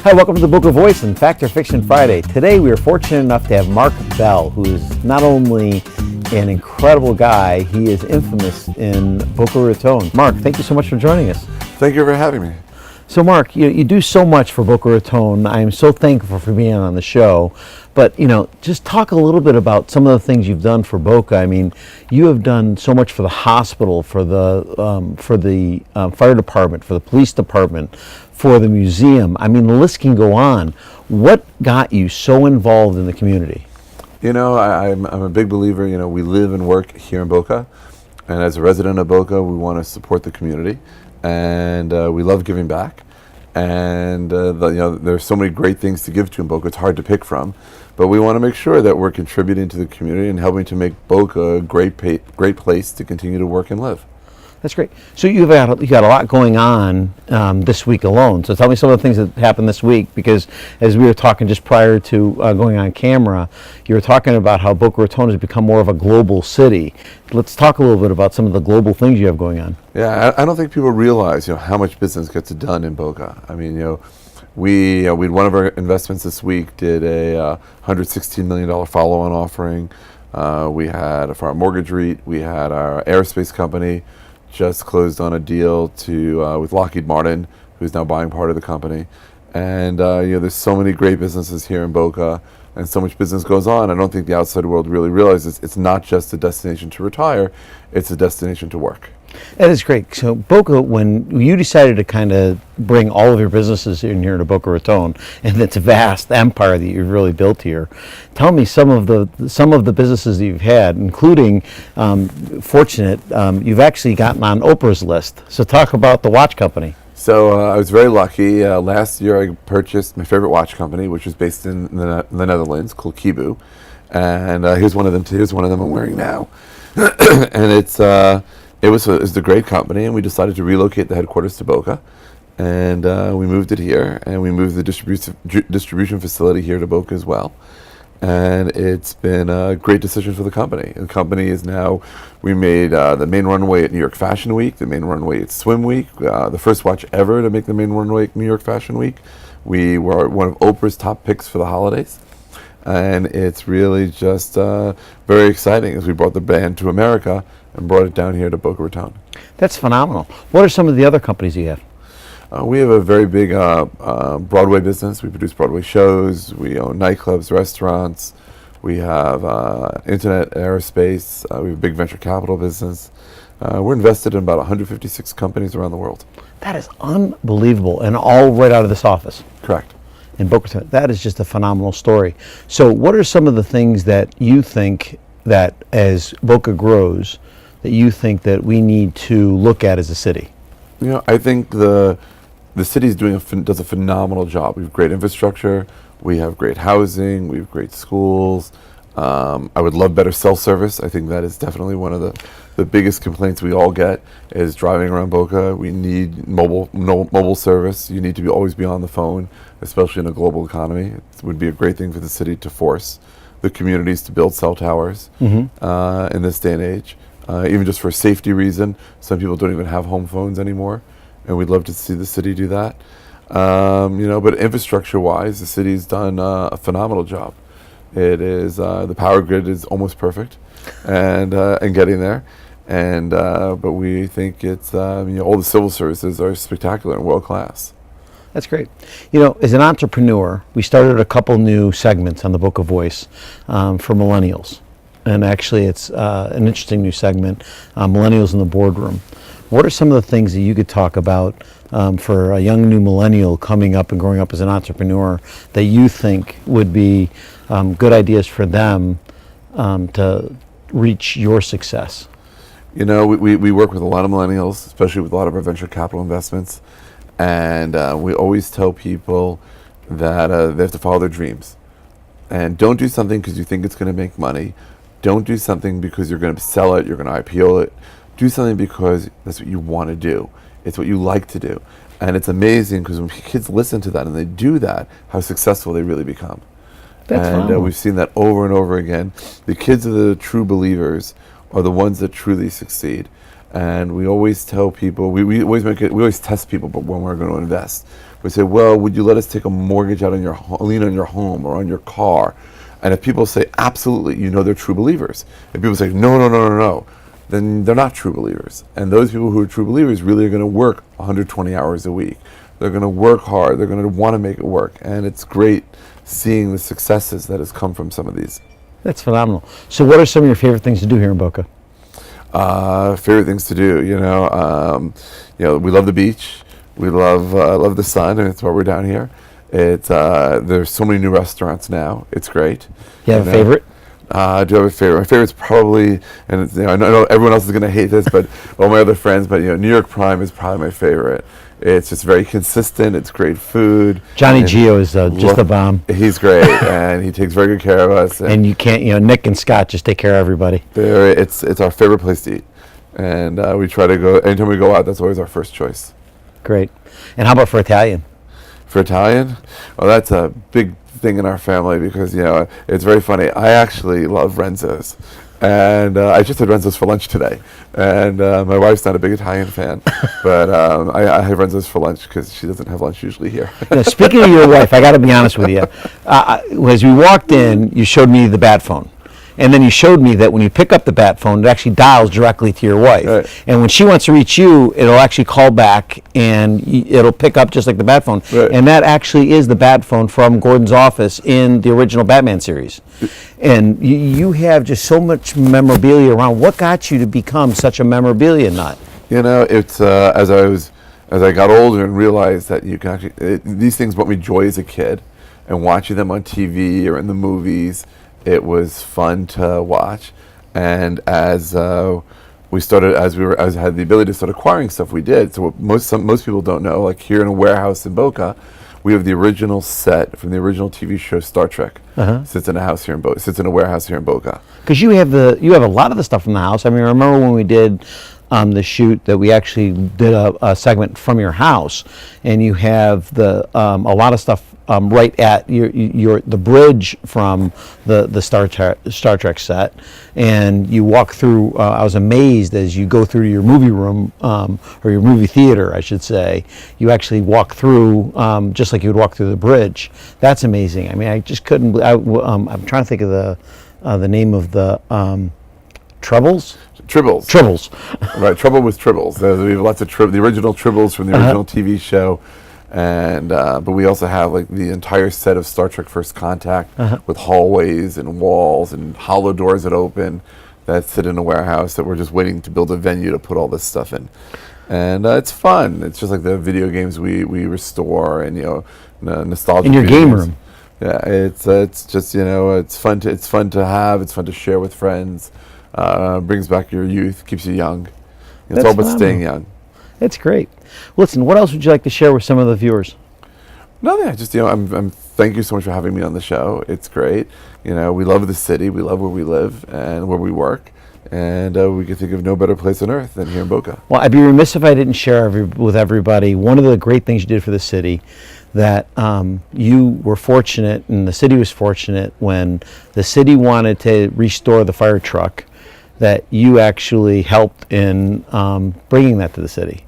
Hi, welcome to the Boca Voice and Fact or Fiction Friday. Today we are fortunate enough to have Marc Bell, who is not only an incredible guy, he is infamous in Boca Raton. Marc, thank you so much for joining us. Thank you for having me. So Marc, you do so much for Boca Raton. I am so thankful for being on the show. But, just talk a little bit about some of the things you've done for Boca. I mean, you have done so much for the hospital, for the fire department, for the police department, for the museum. I mean, the list can go on. What got you so involved in the community? I'm a big believer, we live and work here in Boca. And as a resident of Boca, we want to support the community. And we love giving back. And there's so many great things to give to in Boca. It's hard to pick from, but we want to make sure that we're contributing to the community and helping to make Boca a great place to continue to work and live. That's great. So you got a lot going on this week alone. So tell me some of the things that happened this week, because as we were talking just prior to going on camera, you were talking about how Boca Raton has become more of a global city. Let's talk a little bit about some of the global things you have going on. Yeah, I don't think people realize how much business gets done in Boca. I mean, we one of our investments this week did a $116 million follow-on offering. We had for our mortgage REIT, we had our aerospace company just closed on a deal with Lockheed Martin, who's now buying part of the company. And there's so many great businesses here in Boca, and so much business goes on. I don't think the outside world really realizes it's not just a destination to retire, it's a destination to work. That is great. So Boca, when you decided to kind of bring all of your businesses in here to Boca Raton, and it's a vast empire that you've really built here, tell me some of the businesses that you've had, including fortunate, you've actually gotten on Oprah's list. So talk about the watch company. So I was very lucky. Last year I purchased my favorite watch company, which is based in the Netherlands, called Kibu. And here's one of them too. Here's one of them I'm wearing now. And it was a great company, and we decided to relocate the headquarters to Boca. And we moved it here, and we moved the distribution facility here to Boca as well. And it's been a great decision for the company. The company is now, we made the main runway at New York Fashion Week, the main runway at Swim Week, the first watch ever to make the main runway at New York Fashion Week. We were one of Oprah's top picks for the holidays. And it's really just very exciting as we brought the brand to America and brought it down here to Boca Raton. That's phenomenal. What are some of the other companies you have? We have a very big Broadway business. We produce Broadway shows. We own nightclubs, restaurants. We have internet, aerospace. We have a big venture capital business. We're invested in about 156 companies around the world. That is unbelievable, and all right out of this office. Correct. In Boca Raton. That is just a phenomenal story. So what are some of the things that you think that as Boca grows, that you think that we need to look at as a city? I think the city does a phenomenal job. We have great infrastructure. We have great housing. We have great schools. I would love better cell service. I think that is definitely one of the biggest complaints we all get is driving around Boca. We need mobile service. You need to always be on the phone, especially in a global economy. It would be a great thing for the city to force the communities to build cell towers in this day and age. Even just for a safety reason, some people don't even have home phones anymore, and we'd love to see the city do that. But infrastructure-wise, the city's done a phenomenal job. It is the power grid is almost perfect, and getting there. But we think it's all the civil services are spectacular and world class. That's great. As an entrepreneur, we started a couple new segments on the Boca Voice for millennials. And actually, it's an interesting new segment, Millennials in the Boardroom. What are some of the things that you could talk about for a young new millennial coming up and growing up as an entrepreneur that you think would be good ideas for them to reach your success? We work with a lot of millennials, especially with a lot of our venture capital investments. And we always tell people that they have to follow their dreams. And don't do something because you think it's going to make money. Don't do something because you're going to sell it, you're going to IPO it. Do something because that's what you want to do. It's what you like to do. And it's amazing because when kids listen to that and they do that, how successful they really become. And we've seen that over and over again. The kids are the true believers, are the ones that truly succeed. And we always tell people, we always test people, but when we're going to invest, we say, well, would you let us take a mortgage out on your lien on your home or on your car? And if people say absolutely, you know they're true believers. If people say no, no, no, no, no, then they're not true believers. And those people who are true believers really are going to work 120 hours a week. They're going to work hard. They're going to want to make it work. And it's great seeing the successes that has come from some of these. That's phenomenal. So what are some of your favorite things to do here in Boca? Favorite things to do, we love the beach. We love the sun, and that's why we're down here. It's there's so many new restaurants now. It's great. You have a favorite? Do I have a favorite? My favorite's probably, and I know everyone else is going to hate this, but all my other friends, but New York Prime is probably my favorite. It's just very consistent. It's great food. Johnny Gio is just a bomb. He's great, and he takes very good care of us. And you can't, Nick and Scott just take care of everybody. It's our favorite place to eat, and we try to go anytime we go out. That's always our first choice. Great. And how about for Italian? For Italian, well, that's a big thing in our family because it's very funny. I actually love Renzo's, and I just had Renzo's for lunch today. And my wife's not a big Italian fan, but I have Renzo's for lunch because she doesn't have lunch usually here. Speaking of your wife, I got to be honest with you. As we walked in, you showed me the bat phone. And then you showed me that when you pick up the bat phone, it actually dials directly to your wife. Right. And when she wants to reach you, it'll actually call back and it'll pick up just like the bat phone. Right. And that actually is the bat phone from Gordon's office in the original Batman series. And you have just so much memorabilia around. What got you to become such a memorabilia nut? It's as I got older and realized that you can actually these things brought me joy as a kid, and watching them on TV or in the movies. It was fun to watch, and as we started, as I had the ability to start acquiring stuff, we did. So what most people don't know, like here in a warehouse in Boca, we have the original set from the original TV show Star Trek. Sits in a house here in Boca. Sits in a warehouse here in Boca. Because you have a lot of the stuff from the house. I mean, I remember when we did the shoot that we actually did a segment from your house, and you have a lot of stuff right at the bridge from the Star Trek set, and you walk through. I was amazed as you go through your movie room or your movie theater, I should say. You actually walk through just like you would walk through the bridge. That's amazing. I mean, I just couldn't. I'm trying to think of the name of the Tribbles. Right, Trouble with Tribbles. We have lots of the original Tribbles from the original TV show. And but we also have like the entire set of Star Trek First Contact with hallways and walls and hollow doors that open that sit in a warehouse that we're just waiting to build a venue to put all this stuff in. And it's fun. It's just like the video games we restore and nostalgia. In your game room. Yeah, it's just it's fun to have. It's fun to share with friends. Brings back your youth, keeps you young. It's all about staying young. That's great. Listen, what else would you like to share with some of the viewers? Nothing. Just I'm thank you so much for having me on the show. It's great. We love the city. We love where we live and where we work, and we can think of no better place on earth than here in Boca. Well, I'd be remiss if I didn't share with everybody one of the great things you did for the city. That you were fortunate, and the city was fortunate when the city wanted to restore the fire truck. That you actually helped in bringing that to the city.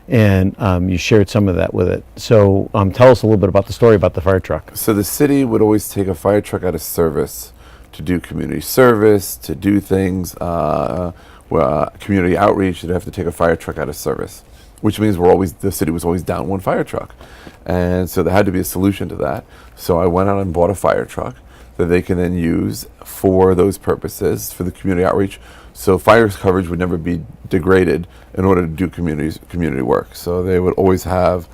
And you shared some of that with it. So tell us a little bit about the story about the fire truck. So the city would always take a fire truck out of service to do community service, to do things, community outreach. They'd have to take a fire truck out of service, which means the city was always down one fire truck. And so there had to be a solution to that. So I went out and bought a fire truck that they can then use for those purposes, for the community outreach. So fire coverage would never be degraded in order to do community work. So they would always have,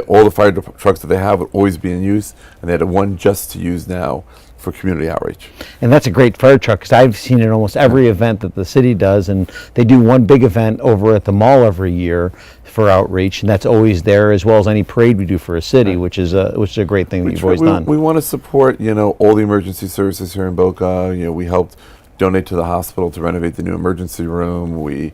all the fire trucks that they have would always be in use, and they had one just to use now for community outreach. And that's a great fire truck, because I've seen it in almost every event that the city does, and they do one big event over at the mall every year for outreach, and that's always there, as well as any parade we do for a city, which is a great thing that you've always done. We want to support, all the emergency services here in Boca. We helped donate to the hospital to renovate the new emergency room. We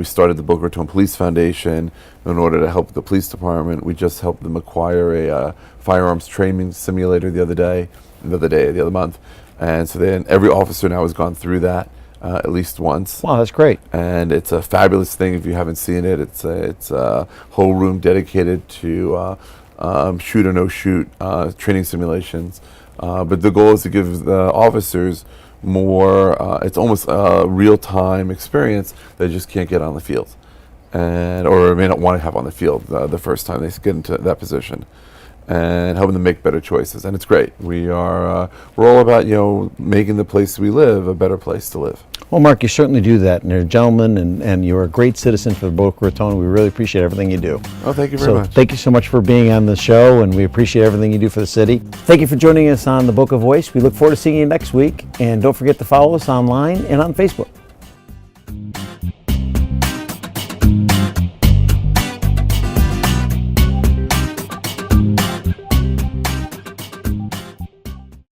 started the Boca Raton Police Foundation in order to help the police department. We just helped them acquire a firearms training simulator the other month. And so then every officer now has gone through that. at least once. Wow, that's great. And it's a fabulous thing if you haven't seen it. It's a whole room dedicated to shoot or no shoot training simulations. But the goal is to give the officers more, it's almost a real-time experience they just can't get on the field. Or may not want to have on the field the first time they get into that position, and helping them make better choices. And it's great. We're all about making the place we live a better place to live. Well, Mark, you certainly do that, and you're a gentleman, and you're a great citizen for the Boca Raton. We really appreciate everything you do. Oh, thank you very much. Thank you so much for being on the show, and we appreciate everything you do for the city. Thank you for joining us on the Boca Voice. We look forward to seeing you next week, and don't forget to follow us online and on Facebook.